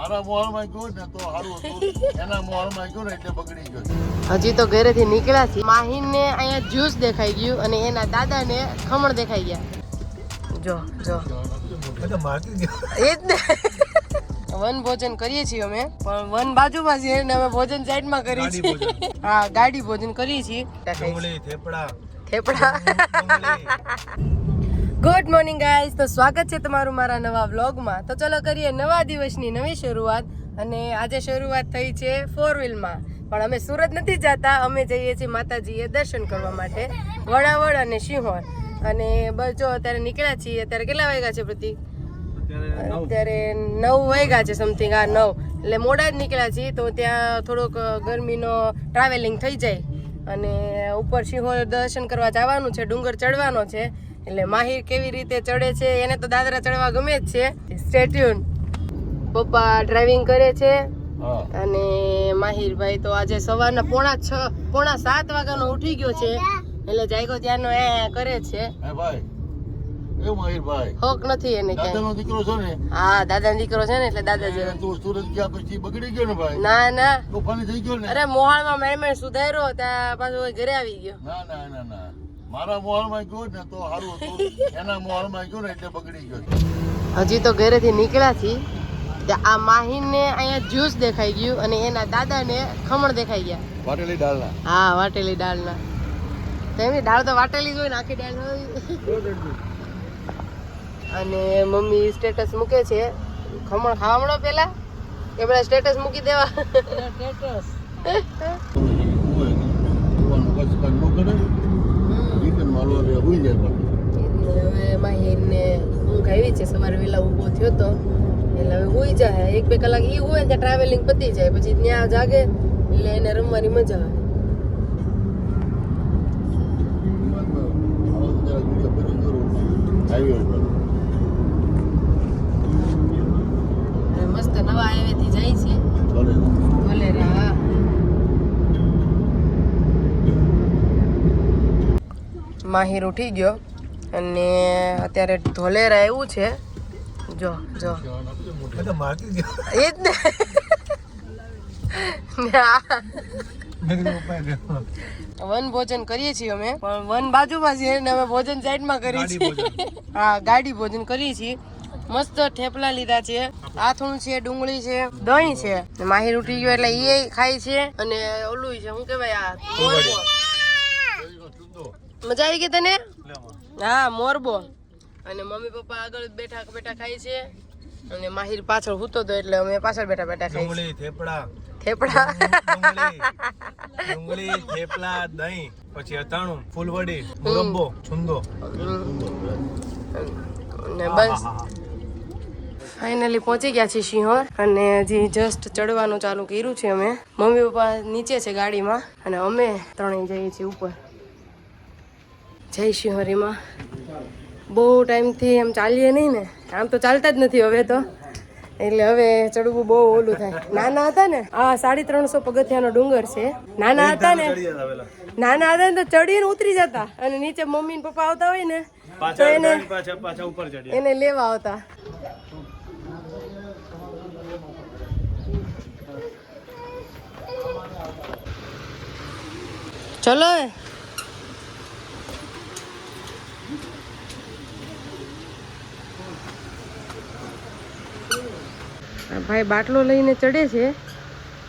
મારા મોહલમાં ગયો ને તો સારું હતું, એના મોહલમાં ગયો ને એટલે બગડી ગયો. હજી તો ઘરેથી નીકળ્યા છે. માહીને અહીંયા જ્યુસ દેખાઈ ગયું અને એના દાદાને ખમણ દેખાઈ ગયા. જો જો એ જ ને. વન ભોજન કરીએ છીએ અમે, પણ વન બાજુમાં છે ને અમે ભોજન સાઈડમાં કરીએ છીએ. હા, ગાડી ભોજન કરીએ છીએ. થેપડા. ગુડ મોર્નિંગ ગાઈઝ, તો સ્વાગત છે તમારું મારા નવા વ્લોગમાં. તો ચલો કરીએ નવા દિવસની નવી શરૂઆત. અને આજે શરૂઆત થઈ છે 4 વ્હીલમાં, પણ અમે સુરત નથી જતા, અમે જઈએ છીએ માતાજીએ દર્શન કરવા માટે વડાવડ અને સિંહોર. અને બસ જો અત્યારે નીકળ્યા છીએ. અત્યારે કેટલા વાગ્યા છે પ્રતિક? અત્યારે 9 વાગ્યા છે સમથિંગ. હા 9, એટલે મોડા જ નીકળ્યા છીએ. તો ત્યાં થોડોક ગરમીનો ટ્રાવેલિંગ થઈ જાય અને ઉપર સિંહોર દર્શન કરવા જવાનું છે, ડુંગર ચડવાનો છે. એટલે માહિર કેવી રીતે ચડે છે, એને તો દાદરા ચડવા ગમે જ છે. Stay tune. પપ્પા ડ્રાઇવિંગ કરે છે અને માહિરભાઈ તો આજે સવારના 6:45 વાગ્યાનો ઉઠી ગયો છે. એટલે જાગ્યો ત્યાંનો એ કરે છે. હે ભાઈ, એ માહિરભાઈ હોક નથી એને ક્યાંય. દાદાનો દીકરો છો ને? હા, દાદાનો દીકરો છે ને, એટલે દાદા જેવો. તું સુરત ગયા પછી બગડી ગયો ને ભાઈ? ના ના, તોફાની થઈ ગયો ને? અરે મોહાળમાં મેં સુધાર્યો, ત્યાં પાછો ઘરે આવી ગયો. ના ના ના ના, મારા મોહલમાં ગયો ને તો સારું હતું, એના મોહલમાં ગયો ને એટલે બગડી ગયો. હજી તો ઘરેથી નીકળ્યા છીએ. આ માહીને અહીંયા જ્યુસ દેખાઈ ગયું અને એના દાદાને ખમણ દેખાઈ ગયા. વાટેલી દાળના? હા, વાટેલી દાળના. તો એમની દાળ તો વાટેલી જ હોય ને, આખી દાળ હોય. અને મમ્મી સ્ટેટસ મૂકે છે. ખમણ ખાવા પેલા કે પેલા સ્ટેટસ મૂકી દેવા? હવે માહીને ઊંઘ આવી છે. સવારે વહેલા ઊભો થયો તો એટલે હવે હોઈ જાય. 1-2 કલાક ઈ હોય ત્યાં ટ્રાવેલિંગ પતી જાય, પછી ત્યાં જાગે એટલે એને રમવાની મજા આવે. મસ્ત નવા હાઈવેથી જાય છે ધોલેરા. માહિર ઉઠી ગયો અને અત્યારે ધોલેરા એવું છે. જો જો એ જ ને. વન ભોજન કરીએ છીએ અમે, પણ વન બાજુમાં છે ને અમે ભોજન સાઈડમાં કરીએ છીએ. હા, ગાડી ભોજન કરીએ છીએ. મસ્ત થેપલા લીધા છે, આથું છે, ડુંગળી છે, દહીં છે. માહિર ઉઠી ગયો એટલે એ ખાય છે. અને ઓલું છે, શું કહેવાય, આ મોરબો. મજા આવી ગઈ તને? હા, મોરબો. અને મમ્મી પપ્પા આગળ બેઠા બેઠા ખાય છે અને માહિર પાછળ સૂતો હતો એટલે અમે પાછળ બેઠા બેઠા ખાઈ. થેપડા, ડુંગળી, થેપલા, દહીં, પછી અથાણું, ફૂલવડી, મુરબ્બો, છુંદો. ને બસ ફાઇનલી પહોંચી ગયા છીએ સિંહોર. અને હજી જસ્ટ ચડવાનું ચાલુ કર્યું છે અમે. મમ્મી પપ્પા નીચે છે ગાડીમાં અને અમે ત્રણેય જઈએ છીએ ઉપર. જય સિંહોરીમાં. બહુ ટાઈમથી એમ ચાલીએ નહીં ને, આમ તો ચાલતા જ નથી હવે તો, એટલે હવે ચડવું બહુ ઓલું થાય. નાના હતા ને, આ 350 પગથિયાનો ડુંગર છે. નાના હતા ને તો ચડીને ઉતરી જતા અને નીચે મમ્મી ને પપ્પા આવતા હોય ને તો એને લેવા આવતા. ચલો ભાઈ બાટલો લઈને ચડે છે.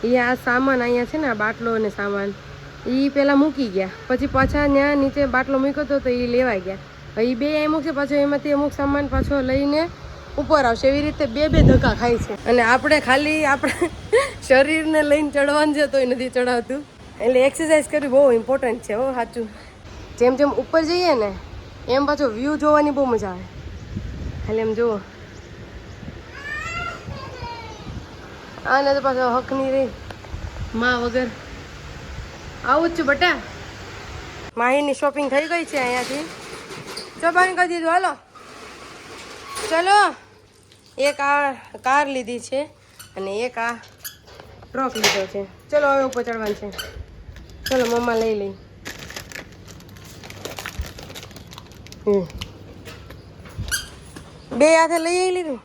એ આ સામાન અહીંયા છે ને, આ બાટલો અને સામાન એ પેલા મૂકી ગયા, પછી પાછા ત્યાં નીચે બાટલો મૂક્યો હતો તો એ લેવા ગયા. એ બે અહીં મૂકશે, પાછો એમાંથી અમુક સામાન પાછો લઈને ઉપર આવશે. એવી રીતે બે ધક્કા ખાય છે. અને આપણે ખાલી આપણે શરીરને લઈને ચડવાનું છે તોય નથી ચડાવતું. એટલે એક્સરસાઇઝ કરવી બહુ ઇમ્પોર્ટન્ટ છે. હો સાચું. જેમ જેમ ઉપર જઈએ ને એમ પાછો વ્યૂ જોવાની બહુ મજા આવે. ખાલી એમ જુઓ. આને તો પાછો હક નહીં રહી માં વગર. આવું જ છું બટા. માહીની શોપિંગ થઈ ગઈ છે અહીંયાથી. ચોપાણી કરી દીધું. હાલો ચલો. એક આ કાર લીધી છે અને એક આ ટ્રક લીધો છે. ચલો હવે ઉપર ચડવાનું છે. ચલો મમ્મા લઈ લઈ. બે હાથે લઈ લીધું.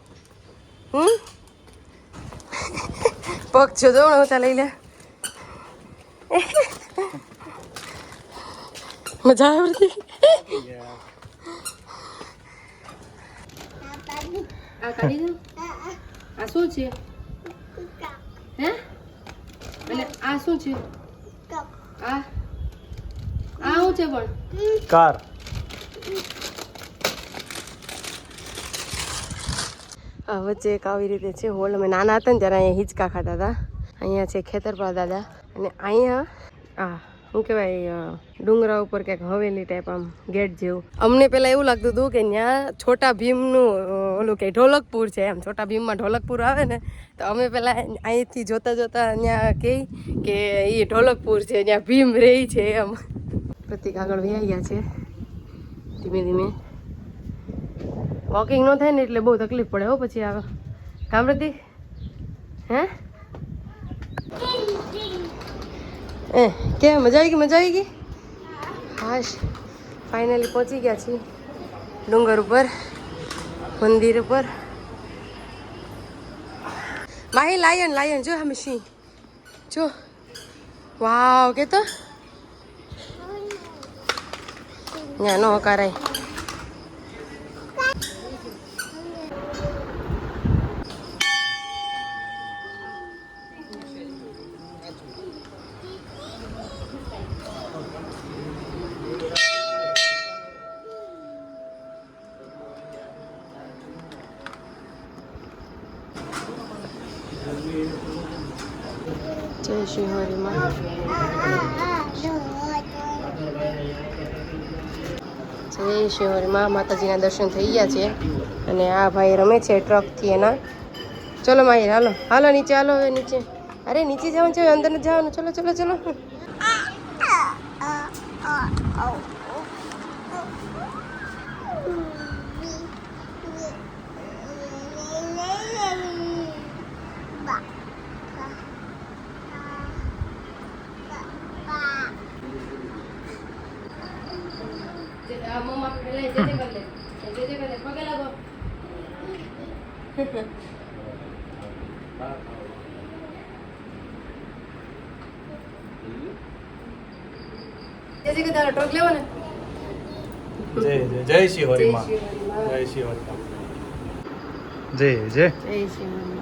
પગ છો જો ઊંચા લઈ લે. મજા આવતી. આ કાઢી દો. આ શું છે? હે? એટલે આ શું છે? આ શું છે પણ? કાર. વચ્ચે એક આવી રીતે છે હોલ. અમે નાના હતા ને ત્યારે અહીંયા હિંચકા ખાતા હતા. અહીંયા છે ખેતરપાળ દાદા અને અહીંયા શું કહેવાય ડુંગરા ઉપર ક્યાંક હવેલી ટાઈપ આમ ગેટ જેવું. અમને પહેલાં એવું લાગતું હતું કે ત્યાં છોટા ભીમનું ઓલું કે ઢોલકપુર છે એમ. છોટા ભીમમાં ઢોલકપુર આવે ને તો અમે પહેલાં અહીંથી જોતા ત્યાં કહી કે એ ઢોલકપુર છે, ત્યાં ભીમ રહી છે એમ. પ્રતિક આગળ વહી ગયા છે ધીમે ધીમે. વોકિંગ ન થાય ને એટલે બહુ તકલીફ પડે હો પછી આવે. કામ પ્રતિક હે કે મજા આવી ગઈ. હાશ ફાઇનલી પહોંચી ગયા છીએ ડુંગર ઉપર, મંદિર ઉપર. માહી લાયન જો હમે સિંહ જો. વાવ કે તો ત્યાં ન હકારાય. જય શ્રી હરિમાં. જય શ્રી હરિમાં. માતાજીના દર્શન થઈ ગયા છે અને આ ભાઈ રમે છે ટ્રકથી એના. ચલો માહિર હાલો નીચે હાલો. હવે નીચે અરે નીચે જવાનું છે, અંદર નથી જવાનું. ચલો મમ્મા પેલા જે કર લે પગે લાગો. જય કે તારા ટ્રક લેવો ને. જય શ્રી હરિમાં. જય શ્રી હરિમાં. જય શ્રી હરિમાં.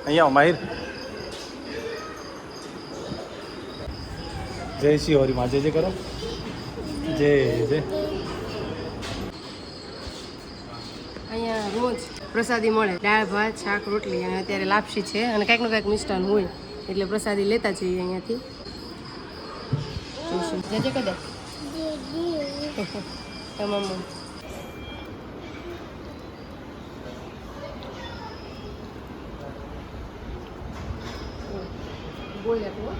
અહીંયા માહિર. જય શ્રી હરિમાં. જય કરો. જય. અહીંયા રોજ પ્રસાદી મળે. દાળ ભાત શાક રોટલી અને અત્યારે લાપસી છે અને કંઈક ને કંઈક મિષ્ટાન હોય એટલે પ્રસાદી લેતા જઈએ અહીંયાથી. જજે કદાચ તમામ બોલ્યા તું.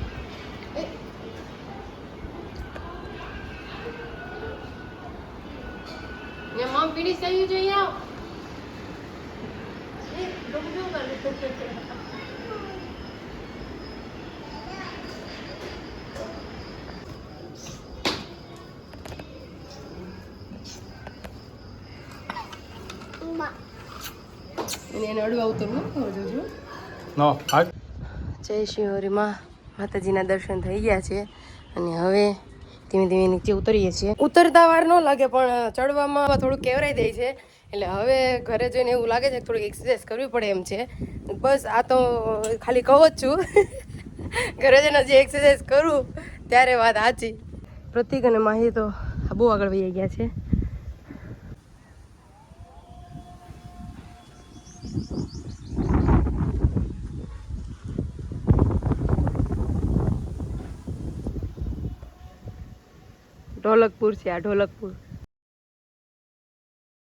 મમ ફિનિશ થયું છે અહીંયા. એને અડવા ઉતરવું જોજો. જય શ્રી હરિમાં. માતાજીના દર્શન થઈ ગયા છે અને હવે ધીમે ધીમે નીચે ઉતરીએ છીએ. ઉતરતા વાર ન લાગે પણ ચડવામાં થોડુંક કેવરાઈ દે છે એટલે હવે ઘરે જઈને એવું લાગે છે કે થોડીક એક્સરસાઇઝ કરવી પડે એમ છે. બસ આ તો ખાલી કહું જ છું. ઘરે જઈને જે એક્સરસાઇઝ કરું ત્યારે વાત સાચી. પ્રતિક અને માહી તો બહુ આગળ વહી ગયા છે. ઢોલકપુર છે આ ઢોલકપુર.